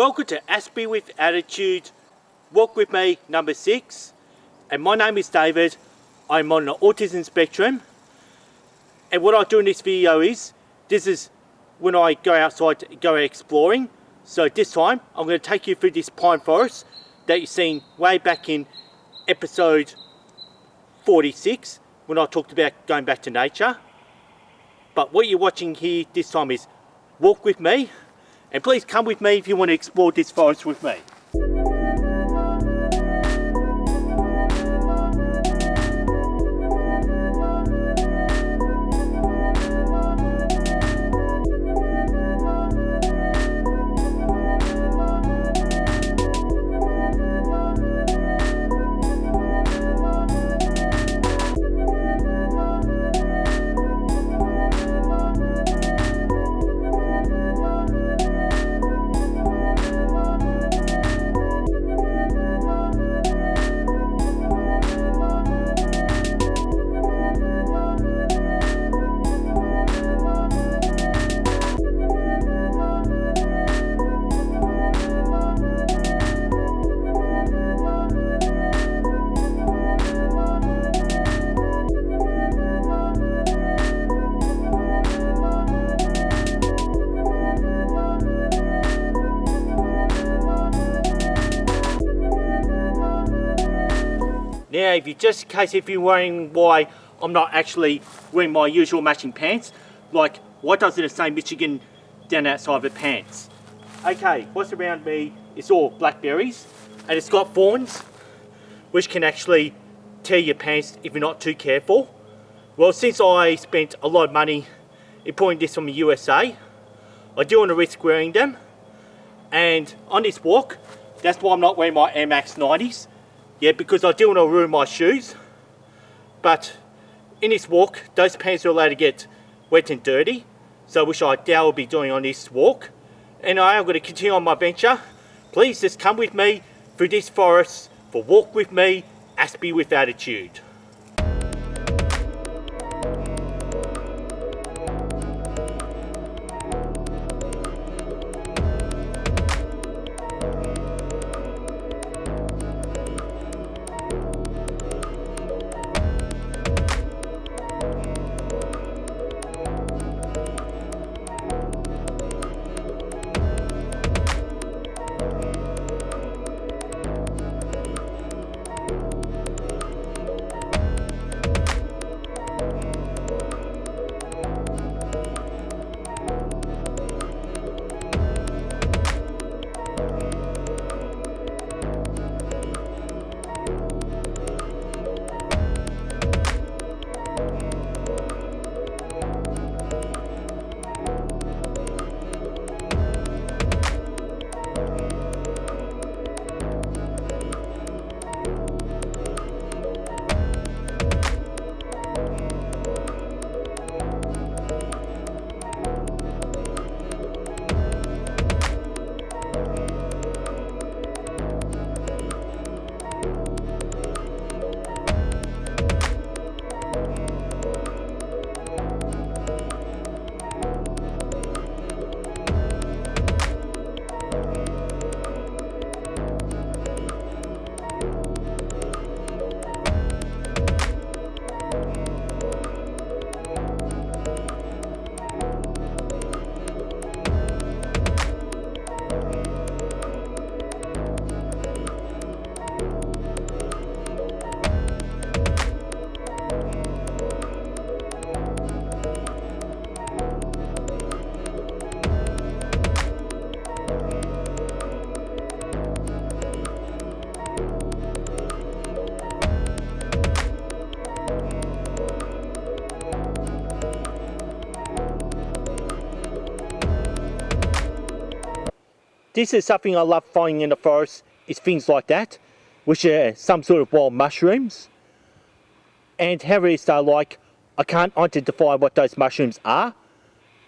Welcome to Aspie with Attitude, Walk With Me number 6. And my name is David. I'm on the autism spectrum. And what I do in this video is, this is when I go outside to go exploring. So this time, I'm going to take you through this pine forest that you've seen way back in episode 46, when I talked about going back to nature. But what you're watching here this time is Walk With Me. And please come with me if you want to explore this forest with me. Now, if you're wondering why I'm not actually wearing my usual matching pants, like why doesn't it say Michigan down outside the pants? Okay, what's around me is all blackberries, and it's got thorns, which can actually tear your pants if you're not too careful. Well, since I spent a lot of money importing this from the USA, I do want to risk wearing them. And on this walk, that's why I'm not wearing my Air Max 90s. Yeah, because I do want to ruin my shoes. But in this walk, those pants are allowed to get wet and dirty, so which I doubt I'll be doing on this walk. And I am going to continue on my venture. Please just come with me through this forest for Walk With Me, Aspie with Attitude. This is something I love finding in the forest, is things like that, which are some sort of wild mushrooms. And however it is they're like, I can't identify what those mushrooms are,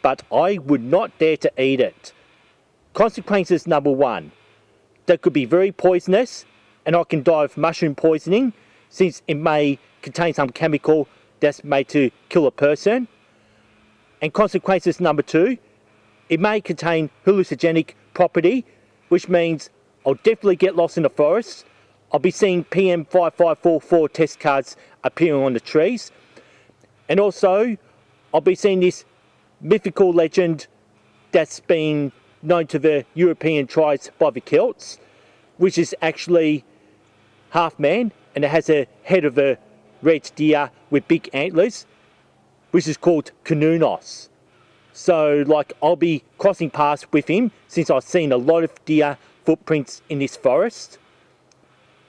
but I would not dare to eat it. Consequences number 1, they could be very poisonous, and I can die of mushroom poisoning, since it may contain some chemical that's made to kill a person. And consequences number 2, it may contain hallucinogenic property, which means I'll definitely get lost in the forest. I'll be seeing PM5544 test cards appearing on the trees. And also, I'll be seeing this mythical legend that's been known to the European tribes by the Celts, which is actually half man, and it has a head of a red deer with big antlers, which is called Cernunnos. So like, I'll be crossing paths with him since I've seen a lot of deer footprints in this forest.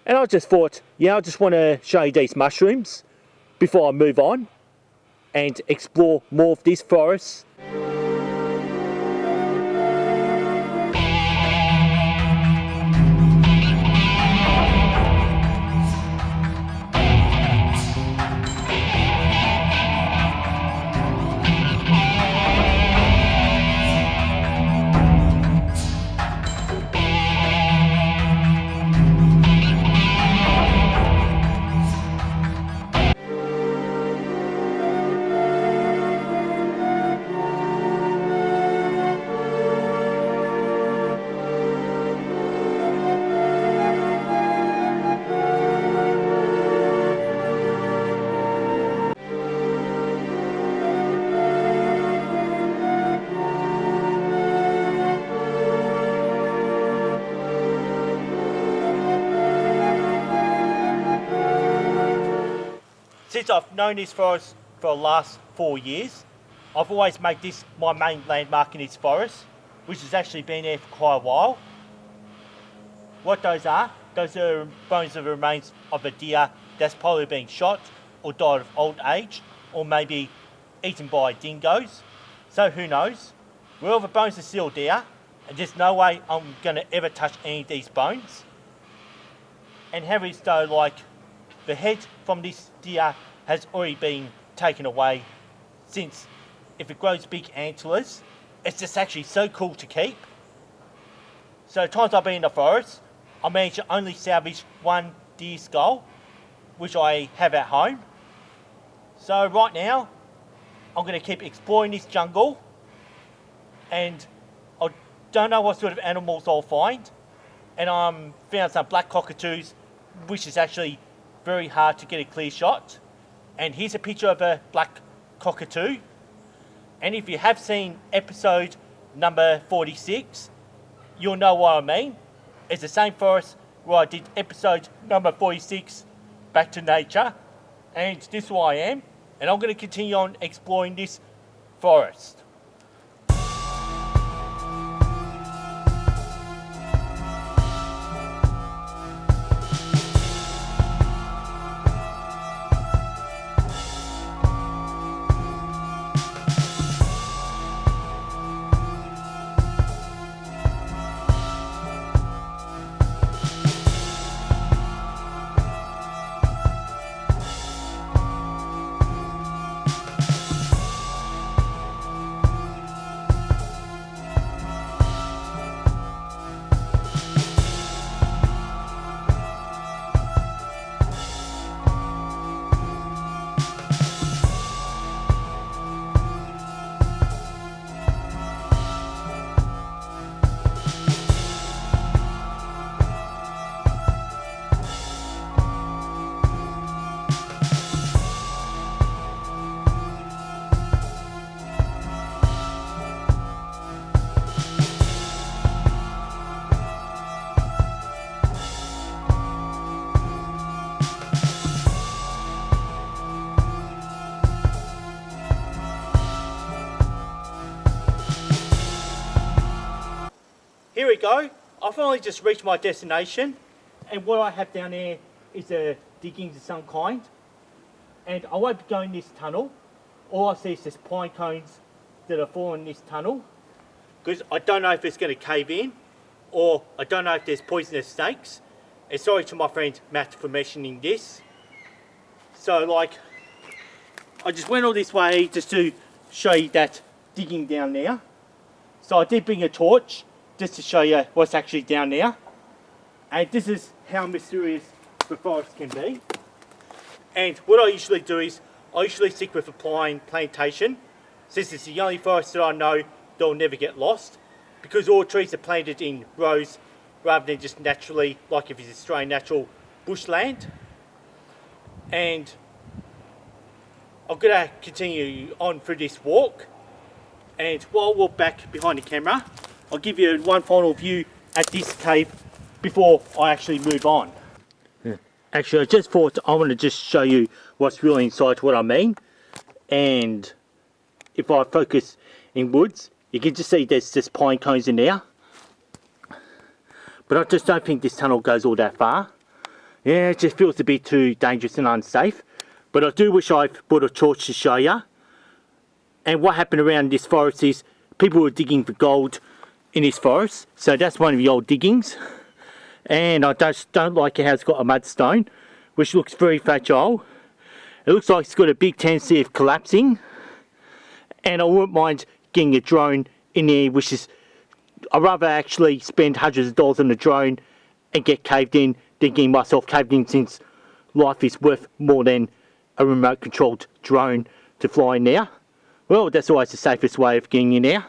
And I just thought, yeah, I just want to show you these mushrooms before I move on and explore more of this forest. Since I've known this forest for the last 4 years, I've always made this my main landmark in this forest, which has actually been there for quite a while. What those are bones of the remains of a deer that's probably been shot or died of old age, or maybe eaten by dingoes. So who knows? Well, the bones are still there, and there's no way I'm going to ever touch any of these bones. And how is though, like, the head from this deer has already been taken away, since if it grows big antlers, it's just actually so cool to keep. So the times I've been in the forest, I managed to only salvage one deer skull, which I have at home. So right now, I'm going to keep exploring this jungle, and I don't know what sort of animals I'll find. And I found some black cockatoos, which is actually very hard to get a clear shot. And here's a picture of a black cockatoo. And if you have seen episode number 46, you'll know what I mean. It's the same forest where I did episode number 46, Back to Nature. And this is where I am. And I'm going to continue on exploring this forest. Here we go. I finally just reached my destination, and what I have down there is a diggings of some kind. And I won't be going this tunnel. All I see is just pine cones that are falling in this tunnel, because I don't know if it's going to cave in, or I don't know if there's poisonous snakes. And sorry to my friend Matt for mentioning this. So like, I just went all this way just to show you that digging down there. So I did bring a torch just to show you what's actually down there. And this is how mysterious the forest can be. And what I usually do is, I usually stick with a plantation, since it's the only forest that I know that will never get lost, because all trees are planted in rows rather than just naturally, like if it's Australian natural bushland. And I'm going to continue on through this walk, and while I walk back behind the camera, I'll give you one final view at this cave before I actually move on. Actually, I just thought I want to just show you what's really inside, what I mean. And if I focus in woods, you can just see there's just pine cones in there. But I just don't think this tunnel goes all that far. Yeah, it just feels a bit too dangerous and unsafe. But I do wish I brought a torch to show you. And what happened around this forest is people were digging for gold in this forest. So that's one of the old diggings. And I just don't like how it's got a mudstone, which looks very fragile. It looks like it's got a big tendency of collapsing. And I wouldn't mind getting a drone in there, which is, I'd rather actually spend hundreds of dollars on a drone and get caved in than getting myself caved in, since life is worth more than a remote controlled drone to fly in there. Well, that's always the safest way of getting in there.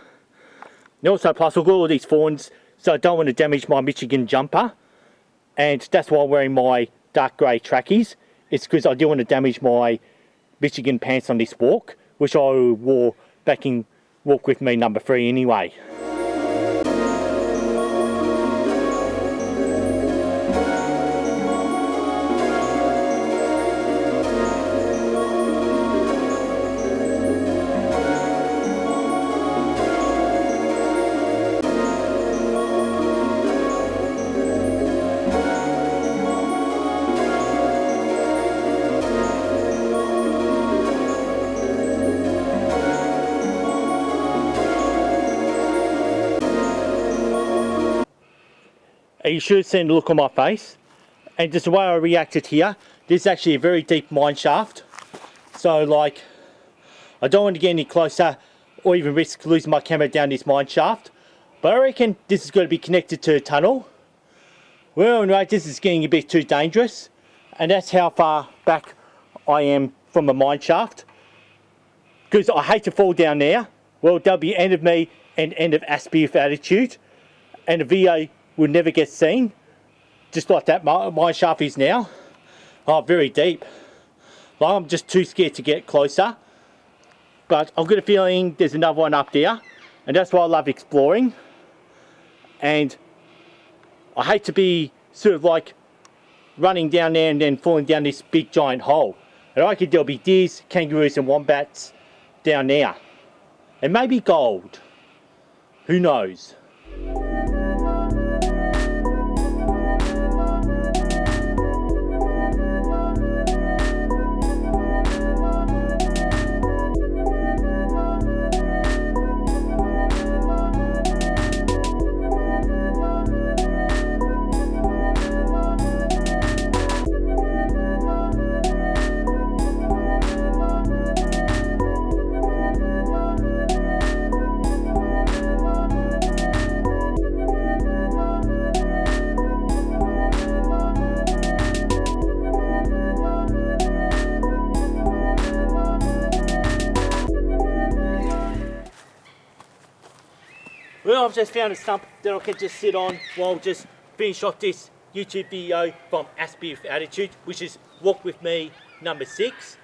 And also, plus I've got all these thorns, so I don't want to damage my Michigan jumper. And that's why I'm wearing my dark grey trackies. It's because I do want to damage my Michigan pants on this walk, which I wore back in Walk With Me number 3 anyway. You should have seen the look on my face, and just the way I reacted here. This is actually a very deep mine shaft, so like I don't want to get any closer or even risk losing my camera down this mine shaft, but I reckon this is going to be connected to a tunnel. Well, anyway, this is getting a bit too dangerous, and that's how far back I am from a mine shaft, because I hate to fall down there. Well, that'll be end of me and end of Aspie with attitude, and the video will never get seen, just like that mine shaft is now. Oh, very deep. Like, I'm just too scared to get closer, but I've got a feeling there's another one up there, and that's why I love exploring. And I hate to be sort of like running down there and then falling down this big giant hole. And I reckon there'll be deers, kangaroos and wombats down there, and maybe gold, who knows. Well, I've just found a stump that I can just sit on while I just finish off this YouTube video from Aspie with Attitude, which is Walk With Me number 6.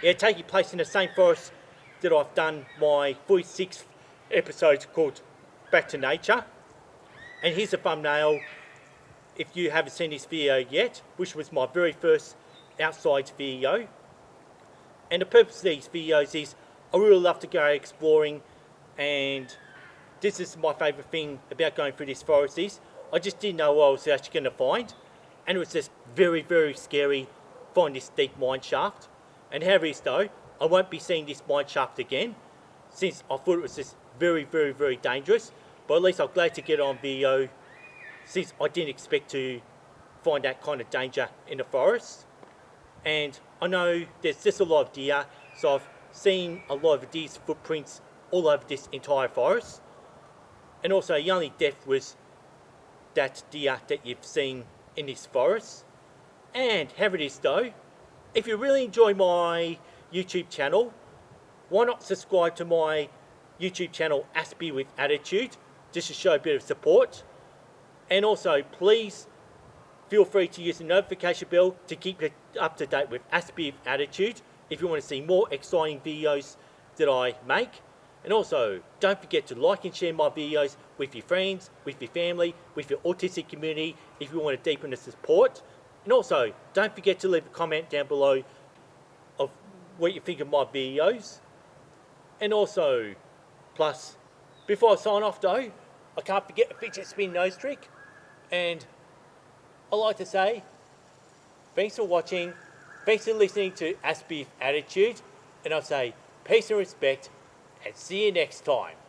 Yeah, taking place in the same forest that I've done my 46th episode called Back to Nature. And here's a thumbnail if you haven't seen this video yet, which was my very first outside video. And the purpose of these videos is I really love to go exploring, and this is my favourite thing about going through this forest is I just didn't know what I was actually going to find, and it was just very, very scary finding this deep mine shaft. And however it is though, I won't be seeing this mine shaft again, since I thought it was just very, very, very dangerous. But at least I'm glad to get it on video, since I didn't expect to find that kind of danger in the forest. And I know there's just a lot of deer, so I've seen a lot of deer's footprints all over this entire forest. And also the only death was that deer that you've seen in this forest. And however it is though, if you really enjoy my YouTube channel, why not subscribe to my YouTube channel Aspie with Attitude, just to show a bit of support. And also, please feel free to use the notification bell to keep you up to date with Aspie Attitude if you want to see more exciting videos that I make. And also, don't forget to like and share my videos with your friends, with your family, with your autistic community if you want to deepen the support. And also, don't forget to leave a comment down below of what you think of my videos. And also, plus, before I sign off though, I can't forget the fidget spin nose trick. And I like to say, thanks for watching, thanks for listening to Aspie Attitude, and I'll say peace and respect, and see you next time.